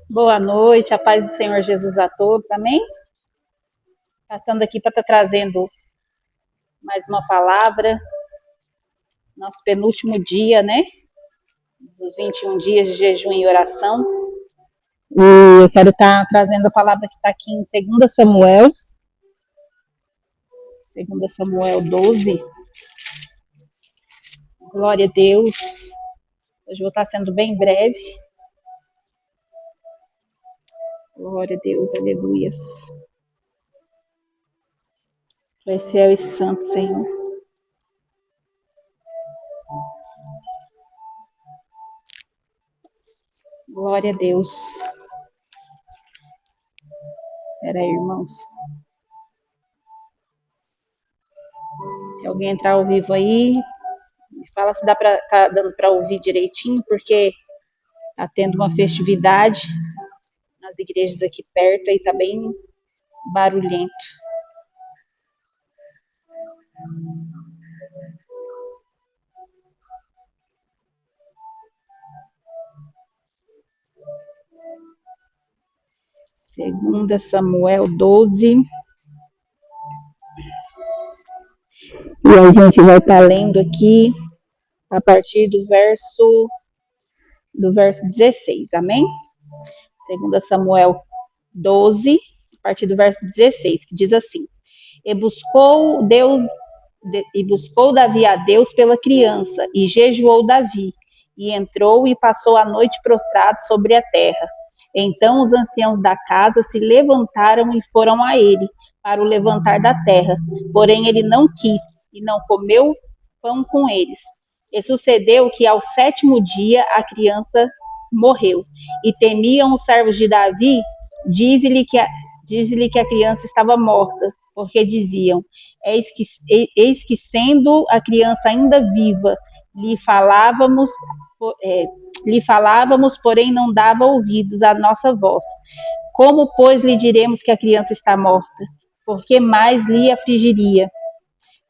Boa noite, a paz do Senhor Jesus a todos, amém? Passando aqui para estar trazendo mais uma palavra, nosso penúltimo dia, né? Dos 21 dias de jejum e oração. E eu quero estar trazendo a palavra que está aqui em 2 Samuel 12. Glória a Deus. Hoje vou estar sendo bem breve. Glória a Deus, aleluias. Tu és fiel e santo, Senhor. Glória a Deus. Espera aí, irmãos. Se alguém entrar ao vivo aí, me fala se tá dando para ouvir direitinho, porque tá tendo uma festividade nas igrejas aqui perto, aí tá bem barulhento. Segunda Samuel 12. E a gente vai estar lendo aqui a partir do verso 16, amém? Segunda Samuel 12, a partir do verso 16, que diz assim: E buscou Davi a Deus pela criança, e jejuou Davi, e entrou e passou a noite prostrado sobre a terra. Então os anciãos da casa se levantaram e foram a ele, para o levantar da terra. Porém ele não quis, e não comeu pão com eles. E sucedeu que ao 7º dia a criança morreu. E temiam os servos de Davi, diz-lhe que a criança estava morta, porque diziam: eis que sendo a criança ainda viva, lhe falávamos, porém não dava ouvidos à nossa voz. Como, pois, lhe diremos que a criança está morta? Porque mais lhe afligiria.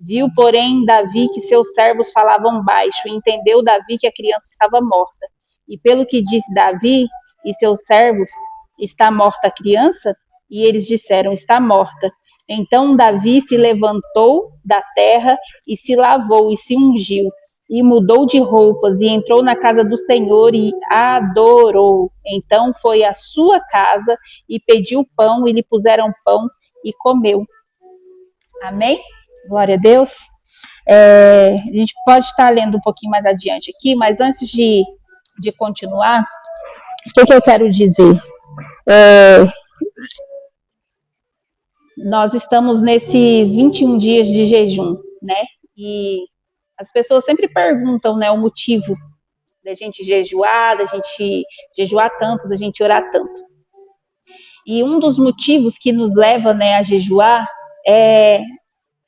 Viu, porém, Davi que seus servos falavam baixo, e entendeu Davi que a criança estava morta. E pelo que disse Davi e seus servos: está morta a criança? E eles disseram: está morta. Então Davi se levantou da terra e se lavou e se ungiu e mudou de roupas e entrou na casa do Senhor e adorou. Então foi à sua casa e pediu pão e lhe puseram pão e comeu. Amém? Glória a Deus. A gente pode estar lendo um pouquinho mais adiante aqui, mas antes de continuar, o que eu quero dizer? Nós estamos nesses 21 dias de jejum, né? E as pessoas sempre perguntam, né, o motivo da gente jejuar, tanto, da gente orar tanto. E um dos motivos que nos leva, né, a jejuar é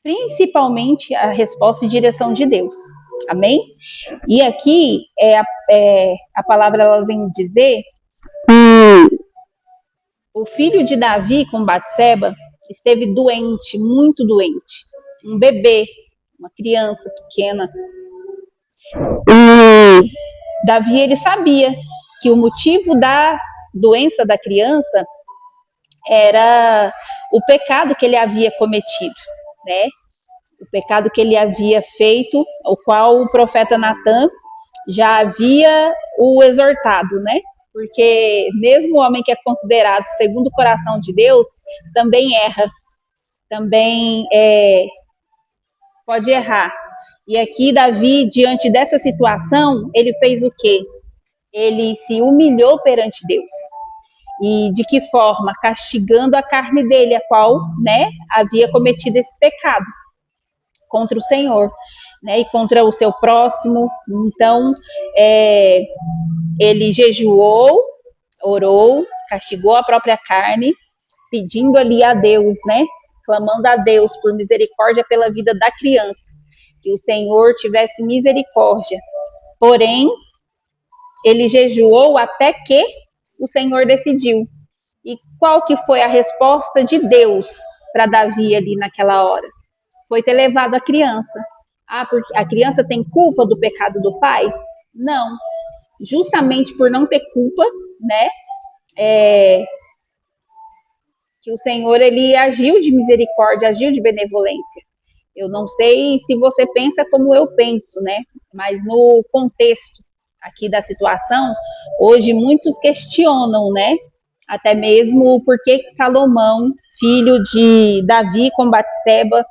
principalmente a resposta e direção de Deus. Amém? E aqui a palavra ela vem dizer que o filho de Davi com Batseba esteve doente, muito doente. Um bebê, uma criança pequena. E Davi ele sabia que o motivo da doença da criança era o pecado que ele havia cometido, né? O pecado que ele havia feito, o qual o profeta Natan já havia o exortado, né? Porque mesmo o homem que é considerado segundo o coração de Deus, também erra, também pode errar. E aqui Davi, diante dessa situação, ele fez o quê? Ele se humilhou perante Deus. E de que forma? Castigando a carne dele, a qual, né, havia cometido esse pecado contra o Senhor, né, e contra o seu próximo. Então, ele jejuou, orou, castigou a própria carne, pedindo ali a Deus, né, clamando a Deus por misericórdia pela vida da criança, que o Senhor tivesse misericórdia. Porém, ele jejuou até que o Senhor decidiu. E qual que foi a resposta de Deus para Davi ali naquela hora? Foi ter levado a criança. Ah, porque a criança tem culpa do pecado do pai? Não. Justamente por não ter culpa, né? que o Senhor ele agiu de misericórdia, agiu de benevolência. Eu não sei se você pensa como eu penso, né? Mas no contexto aqui da situação, hoje muitos questionam, né? Até mesmo por que Salomão, filho de Davi com Batseba,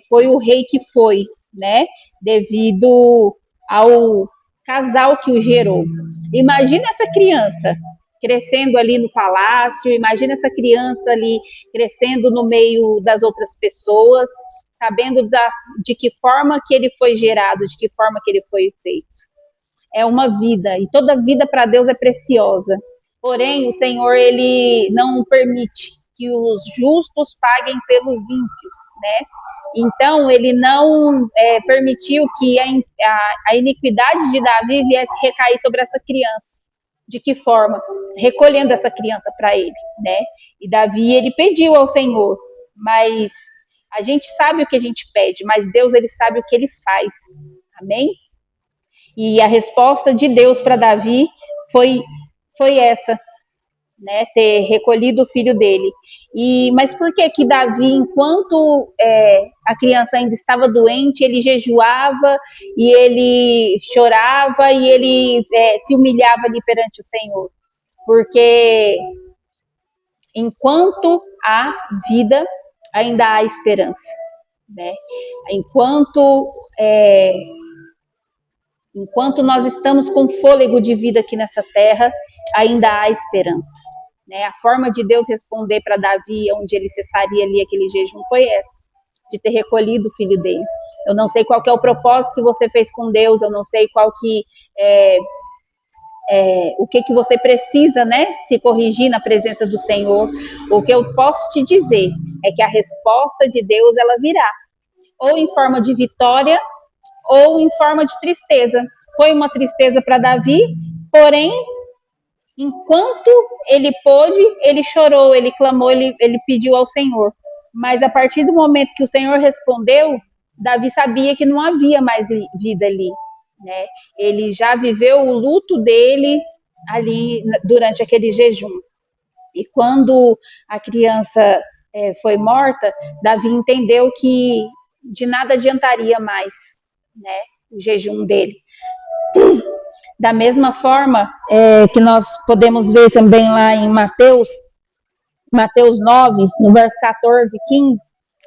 foi o rei que foi, né? Devido ao casal que o gerou. Imagina essa criança crescendo ali no palácio, imagina essa criança ali crescendo no meio das outras pessoas, sabendo de que forma que ele foi gerado, de que forma que ele foi feito. É uma vida, e toda vida para Deus é preciosa. Porém, o Senhor, ele não permite que os justos paguem pelos ímpios, né? Então, ele não permitiu que a iniquidade de Davi viesse recair sobre essa criança. De que forma? Recolhendo essa criança para ele, né? E Davi, ele pediu ao Senhor, mas a gente sabe o que a gente pede, mas Deus, ele sabe o que ele faz. Amém? E a resposta de Deus para Davi foi essa, né, ter recolhido o filho dele. Mas por que Davi, enquanto a criança ainda estava doente, ele jejuava e ele chorava e ele se humilhava ali perante o Senhor? Porque enquanto há vida, ainda há esperança, né? Enquanto nós estamos com fôlego de vida aqui nessa terra, ainda há esperança. Né? A forma de Deus responder para Davi, onde ele cessaria ali aquele jejum, foi essa, de ter recolhido o filho dele. Eu não sei qual que é o propósito que você fez com Deus, eu não sei qual que o que você precisa, né, se corrigir na presença do Senhor. O que eu posso te dizer é que a resposta de Deus, ela virá, ou em forma de vitória, ou em forma de tristeza. Foi uma tristeza para Davi, porém, enquanto ele pôde, ele chorou, ele clamou, ele pediu ao Senhor. Mas a partir do momento que o Senhor respondeu, Davi sabia que não havia mais vida ali, né? Ele já viveu o luto dele ali durante aquele jejum. E quando a criança foi morta, Davi entendeu que de nada adiantaria mais, né, o jejum dele. Da mesma forma que nós podemos ver também lá em Mateus 9, no verso 14 e 15,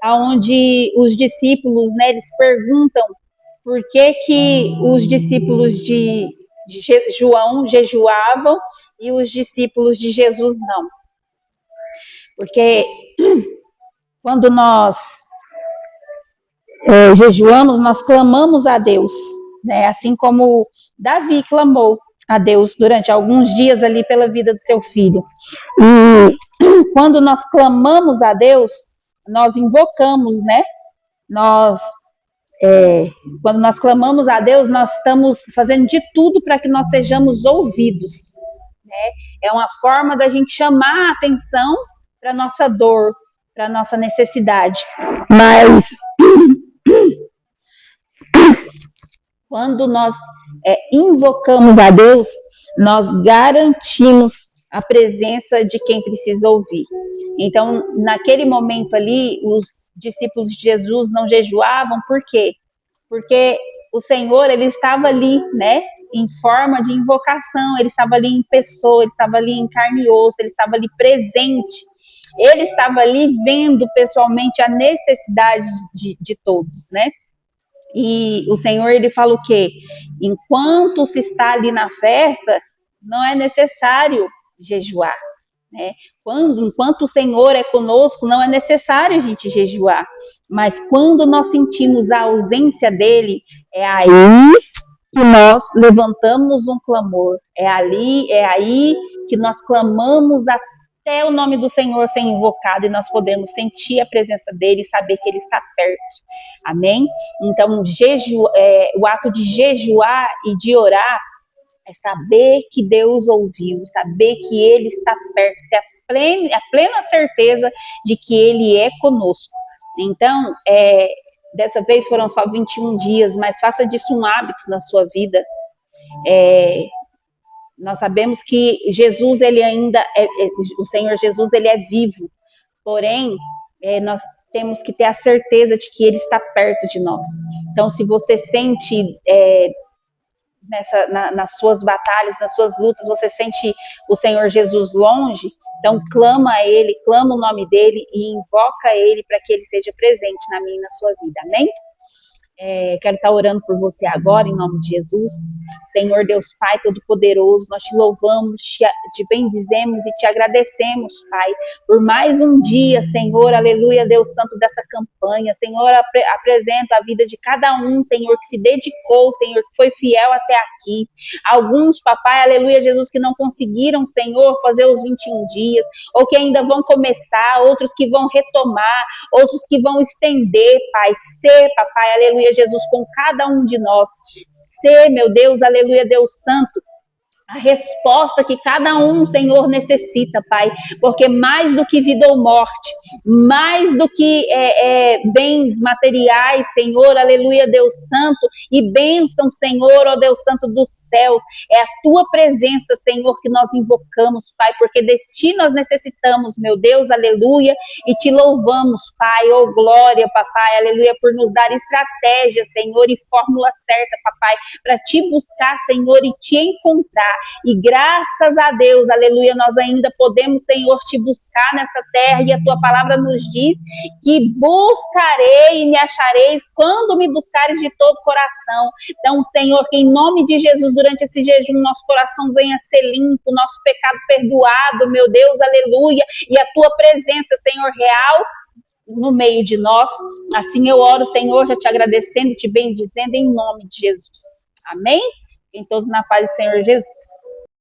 onde os discípulos, né, eles perguntam por que os discípulos de João jejuavam e os discípulos de Jesus não. Porque quando nós jejuamos, nós clamamos a Deus, né? Assim como Davi clamou a Deus durante alguns dias ali pela vida do seu filho. E quando nós clamamos a Deus, nós invocamos, né? Quando nós clamamos a Deus, nós estamos fazendo de tudo para que nós sejamos ouvidos, né? É uma forma da gente chamar a atenção para a nossa dor, para a nossa necessidade. Mas quando nós invocamos a Deus, nós garantimos a presença de quem precisa ouvir. Então, naquele momento ali, os discípulos de Jesus não jejuavam, por quê? Porque o Senhor, ele estava ali, né, em forma de invocação, ele estava ali em pessoa, ele estava ali em carne e osso, ele estava ali presente, ele estava ali vendo pessoalmente a necessidade de todos, né? E o Senhor, ele fala o quê? Enquanto se está ali na festa, não é necessário jejuar, né? Enquanto o Senhor é conosco, não é necessário a gente jejuar. Mas quando nós sentimos a ausência dele, é aí que nós levantamos um clamor. É aí que nós clamamos até o nome do Senhor ser invocado e nós podemos sentir a presença dele e saber que ele está perto. Amém? Então, o ato de jejuar e de orar é saber que Deus ouviu, saber que ele está perto, ter a plena certeza de que ele é conosco. Então, dessa vez foram só 21 dias, mas faça disso um hábito na sua vida. Nós sabemos que Jesus, ele ainda o Senhor Jesus, ele é vivo. Porém, nós temos que ter a certeza de que ele está perto de nós. Então, se você sente nas suas batalhas, nas suas lutas, você sente o Senhor Jesus longe, então clama a ele, clama o nome dele e invoca ele para que ele seja presente na minha e na sua vida. Amém? Quero estar orando por você agora, em nome de Jesus. Senhor Deus Pai Todo-Poderoso, nós te louvamos, te bendizemos e te agradecemos, Pai, por mais um dia, Senhor, aleluia, Deus Santo, dessa campanha. Senhor, apresenta a vida de cada um, Senhor, que se dedicou, Senhor, que foi fiel até aqui. Alguns, papai, aleluia, Jesus, que não conseguiram, Senhor, fazer os 21 dias, ou que ainda vão começar, outros que vão retomar, outros que vão estender, Pai. Ser, papai, aleluia, Jesus, com cada um de nós. Ser, meu Deus, aleluia, Deus Santo, a resposta que cada um, Senhor, necessita, Pai, porque mais do que vida ou morte, mais do que bens materiais, Senhor, aleluia, Deus Santo, e bênção, Senhor, ó Deus Santo dos céus, é a Tua presença, Senhor, que nós invocamos, Pai, porque de Ti nós necessitamos, meu Deus, aleluia, e Te louvamos, Pai, oh glória, papai, aleluia, por nos dar estratégia, Senhor, e fórmula certa, papai, para Te buscar, Senhor, e Te encontrar. E graças a Deus, aleluia, nós ainda podemos, Senhor, te buscar nessa terra, e a tua palavra nos diz que buscarei e me achareis quando me buscares de todo o coração. Então, Senhor, que em nome de Jesus, durante esse jejum, nosso coração venha ser limpo, nosso pecado perdoado, meu Deus, aleluia, e a tua presença, Senhor, real no meio de nós. Assim eu oro, Senhor, já te agradecendo e te bendizendo em nome de Jesus. Amém? Em todos na paz do Senhor Jesus.